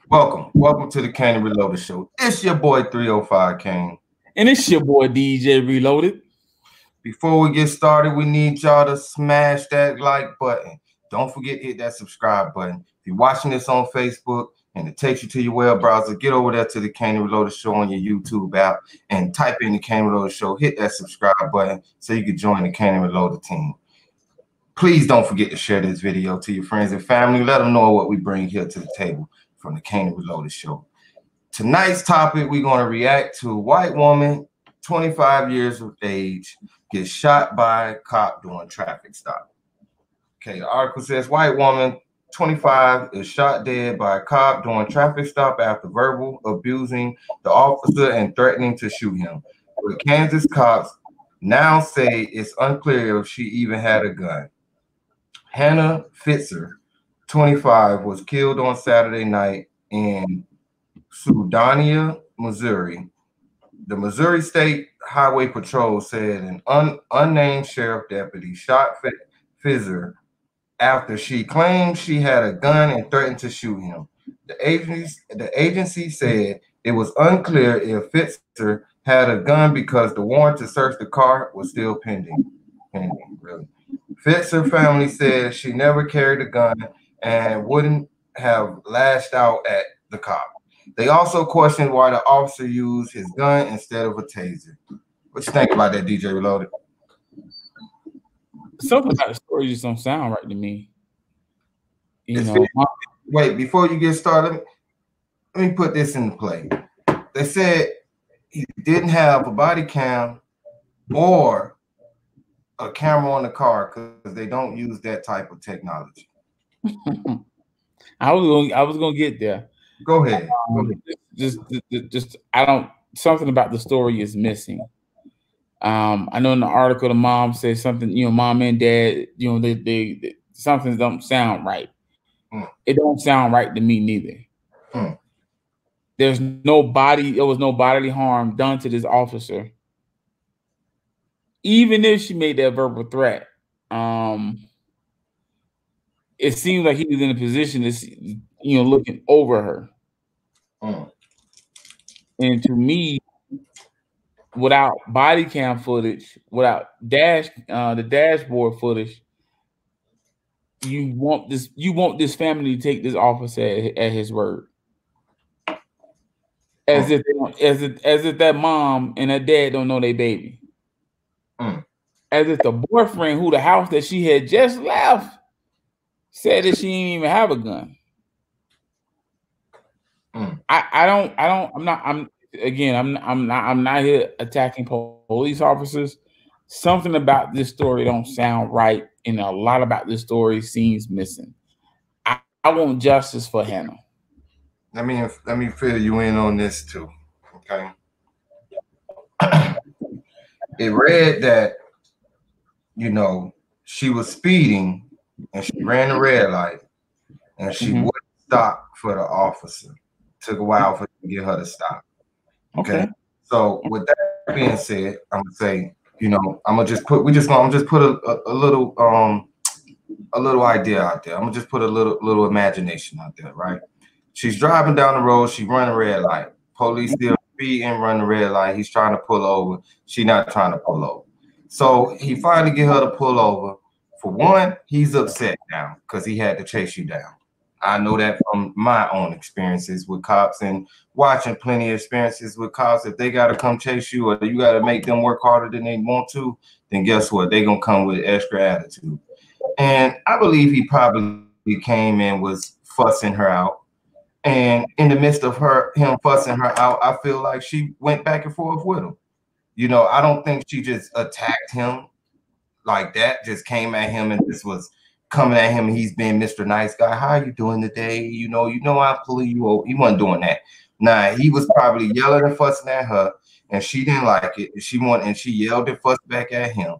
Welcome to the Kane Reloaded Show. It's your boy 305 Kane. And it's your boy DJ Reloaded. Before we get started, we need y'all to smash that like button. Don't forget to hit that subscribe button. If you're watching this on Facebook and it takes you to your web browser, get over there to the Kane Reloaded Show on your YouTube app and type in the Kane Reloaded Show. Hit that subscribe button so you can join the Kane Reloaded team. Please don't forget to share this video to your friends and family. Let them know what we bring here to the table from the Kane Reloaded Show. Tonight's topic, we're going to react to a white woman, 25 years of age, gets shot by a cop during traffic stop. Okay, the article says white woman, 25, is shot dead by a cop during traffic stop after verbal abusing the officer and threatening to shoot him. The Kansas cops now say it's unclear if she even had a gun. Hannah Fitzer, 25, was killed on Saturday night in Soudonia, Missouri. The Missouri State Highway Patrol said an unnamed sheriff deputy shot Fitzer after she claimed she had a gun and threatened to shoot him. The agency said it was unclear if Fitzer had a gun because the warrant to search the car was still pending. Really. Fitzer family said she never carried a gun and wouldn't have lashed out at the cop. They also questioned why the officer used his gun instead of a taser. What you think about that, DJ Reloaded? Something about the story just don't sound right to me. Wait, before you get started, let me put this into play. They said he didn't have a body cam or a camera on the car because they don't use that type of technology. I was gonna get there. Go ahead. Just I don't. Something about the story is missing. I know in the article the mom says something. Mom and dad. They something don't sound right. It don't sound right to me neither. There was no bodily harm done to this officer. Even if she made that verbal threat, it seems like he was in a position to, looking over her. And to me, without body cam footage, without the dashboard footage, you want this family to take this officer at his word, as if that mom and that dad don't know their baby. As if the boyfriend who the house that she had just left said that she didn't even have a gun. I'm not here attacking police officers. Something about this story don't sound right, and a lot about this story seems missing. I want justice for Hannah. Let me fill you in on this too. Okay. It read that she was speeding and she ran the red light and she wouldn't stop for the officer. Took a while for him to get her to stop. Okay. So with that being said, I'm gonna say, I'm gonna just put a little idea out there. I'm gonna just put a little imagination out there, right? She's driving down the road, she run a red light. Police still speeding, run the red light. He's trying to pull over. She not trying to pull over. So he finally get her to pull over. For one, he's upset now because he had to chase you down. I know that from my own experiences with cops and watching plenty of experiences with cops. If they got to come chase you or you got to make them work harder than they want to, then guess what? They're going to come with extra attitude. And I believe he probably came and was fussing her out. And in the midst of him fussing her out, I feel like she went back and forth with him. I don't think she just attacked him like that, just came at him and just was coming at him and he's being Mr. Nice Guy. How you doing today? I'll pull you over. He wasn't doing that. Nah, he was probably yelling and fussing at her and she didn't like it. And she yelled and fussed back at him.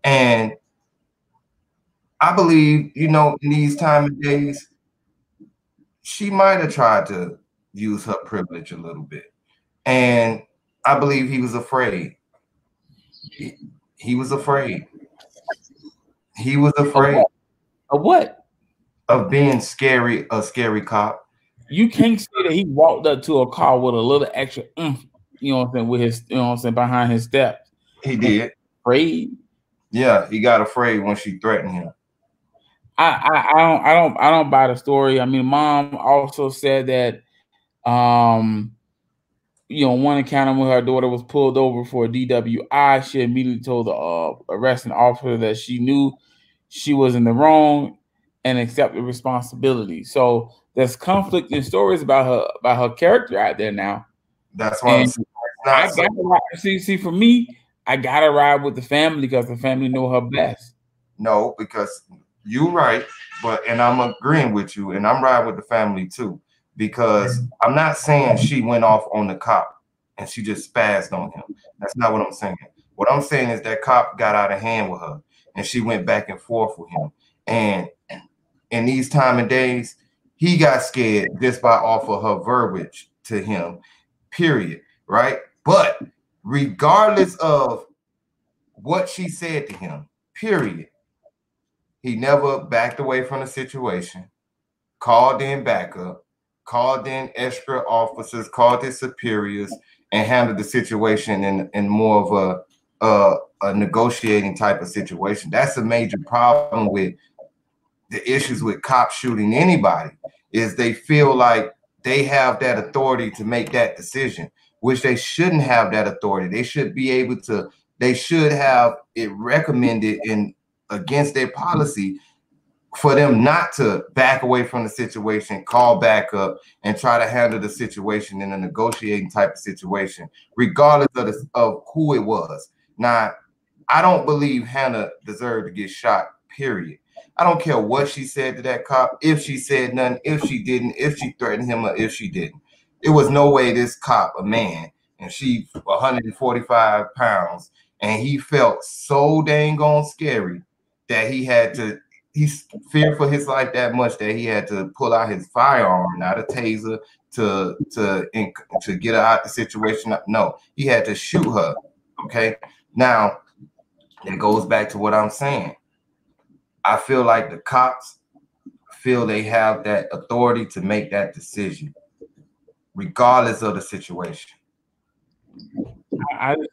And I believe, in these time of days, she might have tried to use her privilege a little bit. And I believe he was afraid. He was afraid. Of what? Of being a scary cop. you can't say that he walked up to a car with a little extra you know what I'm saying, with his, you know what I'm saying, behind his steps. He did. Afraid. Yeah, he got afraid when she threatened him. I don't buy the story. I mean, mom also said that you know, one encounter when her daughter was pulled over for a DWI, she immediately told the arresting officer that she knew she was in the wrong and accepted responsibility. So there's conflicting stories about her character out there now. That's why I gotta see for me, I gotta ride with the family because the family know her best. No, because you're right, and I'm agreeing with you, and I'm riding with the family too. Because I'm not saying she went off on the cop and she just spazzed on him. That's not what I'm saying. What I'm saying is that cop got out of hand with her and she went back and forth with him. And in these time and days, he got scared just by off of her verbiage to him, period. Right? But regardless of what she said to him, period, he never backed away from the situation, called in backup, called in extra officers, called his superiors, and handled the situation in more of a negotiating type of situation. That's a major problem with the issues with cops shooting anybody, is they feel like they have that authority to make that decision, which they shouldn't have that authority. They should be able to, they should have it recommended in against their policy for them not to back away from the situation, call back up, and try to handle the situation in a negotiating type of situation, regardless of who it was. Now, I don't believe Hannah deserved to get shot, period. I don't care what she said to that cop, if she said nothing, if she didn't, if she threatened him, or if she didn't. It was no way this cop, a man, and she 145 pounds, and he felt so dang on scary that he's feared for his life that much that he had to pull out his firearm, not a taser, to get her out the situation. No, he had to shoot her. Okay, now it goes back to what I'm saying. I feel like the cops feel they have that authority to make that decision, regardless of the situation. I just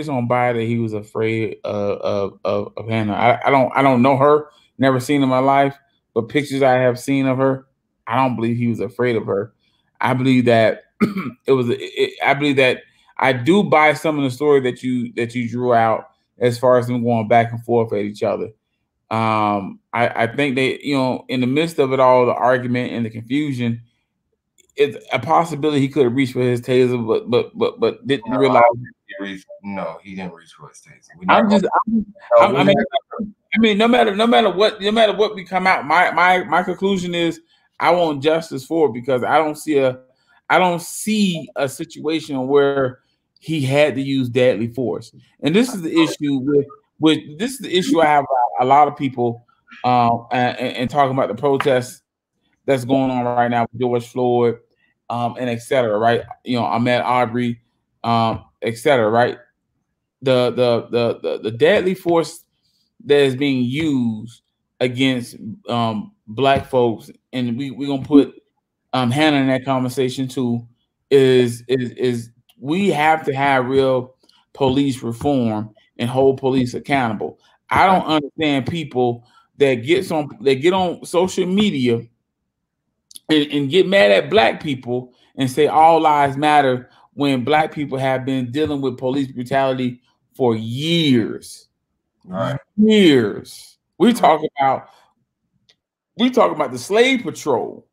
don't buy that he was afraid of Hannah. I don't know her, never seen in my life, but pictures I have seen of her, I don't believe he was afraid of her. I believe that I believe that I do buy some of the story that you drew out as far as them going back and forth at each other. I think they, you know, in the midst of it all, the argument and the confusion, it's a possibility he could have reached for his taser, but didn't realize. No, he didn't reach for his taser. I mean, no matter what we come out, my conclusion is I want justice for it, because I don't see a situation where he had to use deadly force. And this is the issue with this is the issue I have with a lot of people and talking about the protests that's going on right now with George Floyd, and et cetera, right? You know, Ahmaud Arbery, et cetera, right? The deadly force that is being used against black folks, and we're gonna put Hannah in that conversation too, is we have to have real police reform and hold police accountable. I don't understand people that get on social media and get mad at black people and say all lives matter when black people have been dealing with police brutality for years. Right. Years. We talk about the slave patrol,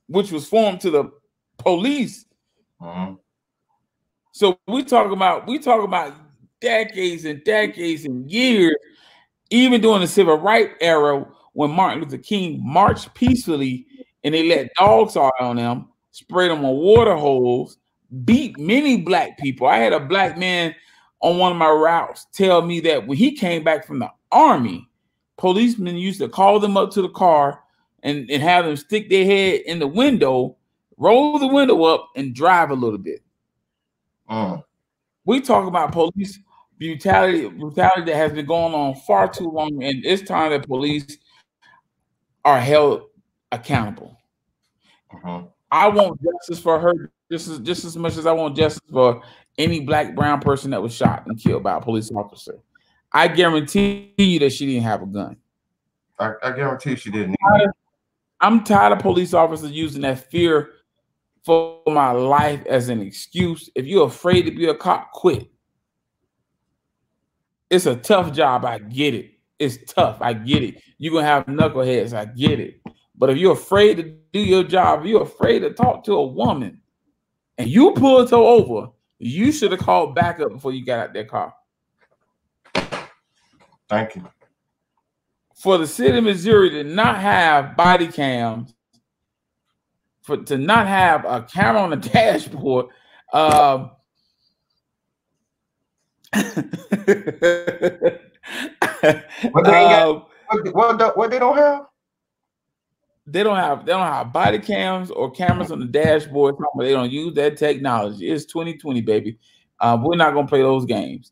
which was formed to the police. So we talk about decades and decades and years, even during the civil rights era when Martin Luther King marched peacefully and they let dogs out on them, sprayed them on water holes, beat many black people. I had a black man on one of my routes tell me that when he came back from the army, policemen used to call them up to the car and have them stick their head in the window, roll the window up, and drive a little bit. We talk about police brutality that has been going on far too long, and it's time that police are held accountable. I want justice for her just as much as I want justice for any black, brown person that was shot and killed by a police officer. I guarantee you that she didn't have a gun. I guarantee she didn't. I'm tired of police officers using that fear for my life as an excuse. If you're afraid to be a cop, quit. It's a tough job. I get it. It's tough. I get it. You're going to have knuckleheads. I get it. But if you're afraid to do your job, you're afraid to talk to a woman, and you pulled her over, you should have called backup before you got out that car. Thank you. For the city of Missouri to not have body cams, to not have a camera on the dashboard, what they don't have? They don't have body cams or cameras on the dashboard. They don't use that technology. It's 2020, baby. We're not gonna play those games.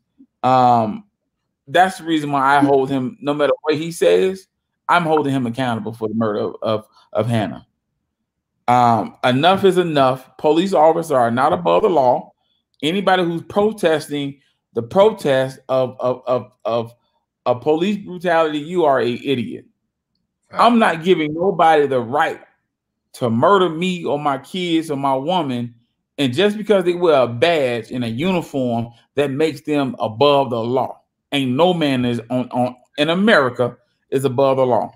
That's the reason why I hold him. No matter what he says, I'm holding him accountable for the murder of Hannah. Enough is enough. Police officers are not above the law. Anybody who's protesting the protest of police brutality, you are an idiot. I'm not giving nobody the right to murder me or my kids or my woman, and just because they wear a badge and a uniform, that makes them above the law. Ain't no man is in America is above the law.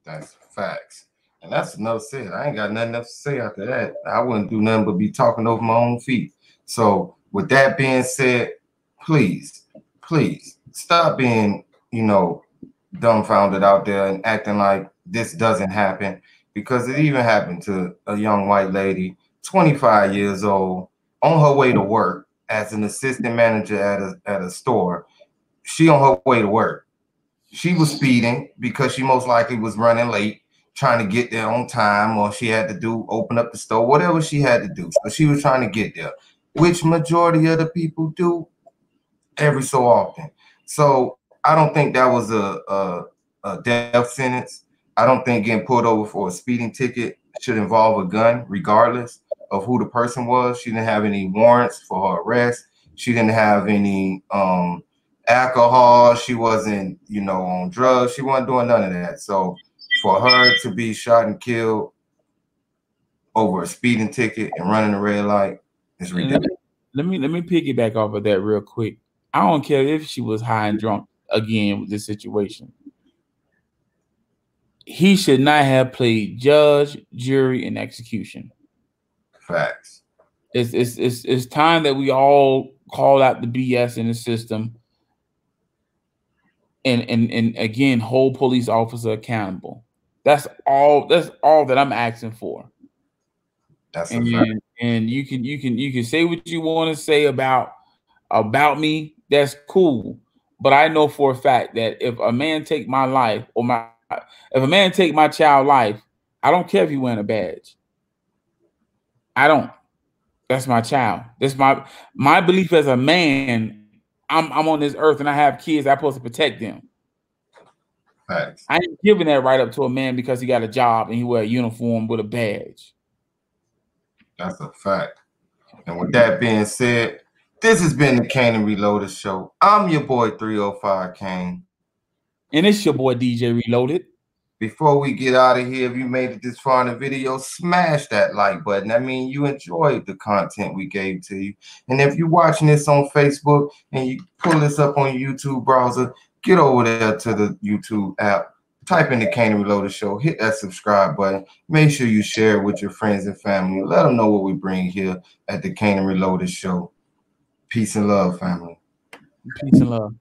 That's facts. And that's enough said. I ain't got nothing else to say after that. I wouldn't do nothing but be talking over my own feet. So with that being said, please stop being, dumbfounded out there and acting like this doesn't happen, because it even happened to a young white lady, 25 years old, on her way to work as an assistant manager at a store. She on her way to work. She was speeding because she most likely was running late, trying to get there on time, or she had to open up the store, whatever she had to do. So she was trying to get there, which majority of the people do every so often. So I don't think that was a death sentence. I don't think getting pulled over for a speeding ticket should involve a gun, regardless of who the person was. She didn't have any warrants for her arrest. She didn't have any alcohol. She wasn't, on drugs. She wasn't doing none of that. So for her to be shot and killed over a speeding ticket and running a red light is ridiculous. Let me piggyback off of that real quick. I don't care if she was high and drunk again with this situation. He should not have played judge, jury, and execution. Facts. It's time that we all call out the BS in the system and again hold police officer accountable. That's all that I'm asking for. That's and you can say what you want to say about me. That's cool. But I know for a fact that if a man take my life if a man take my child life, I don't care if he wearing a badge. I don't. That's my child. That's my belief as a man. I'm on this earth and I have kids. I'm supposed to protect them. Facts. I ain't giving that right up to a man because he got a job and he wear a uniform with a badge. That's a fact. And with that being said, this has been the Kane and Reloaded Show. I'm your boy 305 Kane. And it's your boy DJ Reloaded. Before we get out of here, if you made it this far in the video, smash that like button. That means you enjoyed the content we gave to you. And if you're watching this on Facebook and you pull this up on your YouTube browser, get over there to the YouTube app, type in the Kane and Reloaded Show, hit that subscribe button. Make sure you share it with your friends and family. Let them know what we bring here at the Kane and Reloaded Show. Peace and love, family. Peace and love.